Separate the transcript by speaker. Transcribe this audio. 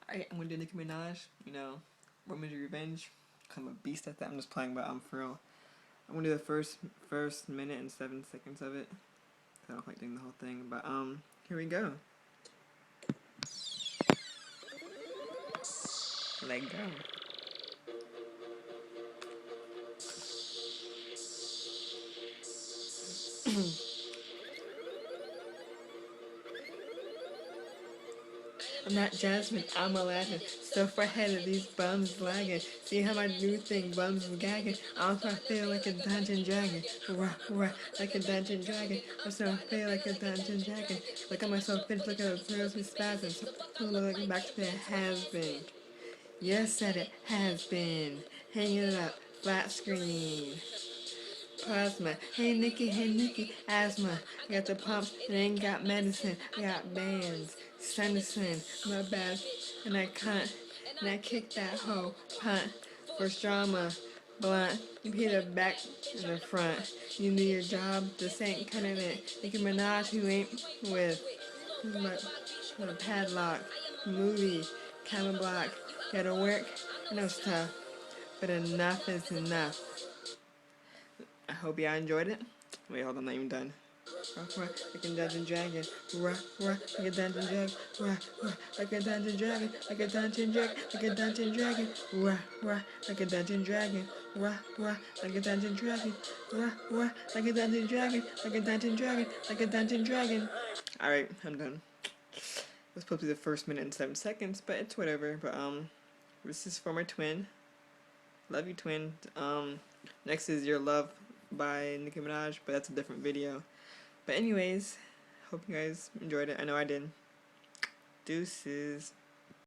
Speaker 1: Alright, I'm gonna do Nicki Minaj, you know, Women's Revenge. I'm a beast at that. I'm just playing, but I'm for real. I'm gonna do the first minute and 7 seconds of it. I don't like doing the whole thing, but here we go. Let go. I'm not Jasmine, I'm Aladdin. Still for head of these bums lagging. See how my new thing bums gagging. Also I feel like a dungeon dragon. Rah, rah, like a dungeon dragon. Also I feel like a dungeon dragon. Look at myself, bitch, look at the girls with spasms. Looking back to the has been. Yes, said it has been. Hanging it up, flat screen. Plasma. Hey Nikki, asthma. I got the pumps and I ain't got medicine. I got bands. Sentencing. My bad. And I cunt. And I kick that hoe. Punt. First drama. Blunt. You hit the back and the front. You do your job. This ain't cutting it. Nicki Minaj who ain't with. My padlock. Movie. Camera block. Gotta work. I know it's tough. But enough is enough. I hope y'all enjoyed it. Wait, hold on, I'm not even done. Like a dungeon dragon, like a dungeon dragon, like a dungeon dragon, like a dungeon dragon, like a dungeon dragon, like a dungeon dragon, like a dungeon dragon, like a dungeon dragon, like a dungeon dragon, like a dungeon dragon. Alright, I'm done. It was supposed to be the first minute and 7 seconds, but it's whatever. But this is for my twin. Love you, twin. Next is Your Love by Nicki Minaj, but that's a different video. But anyways, hope you guys enjoyed it. I know I did. Deuces.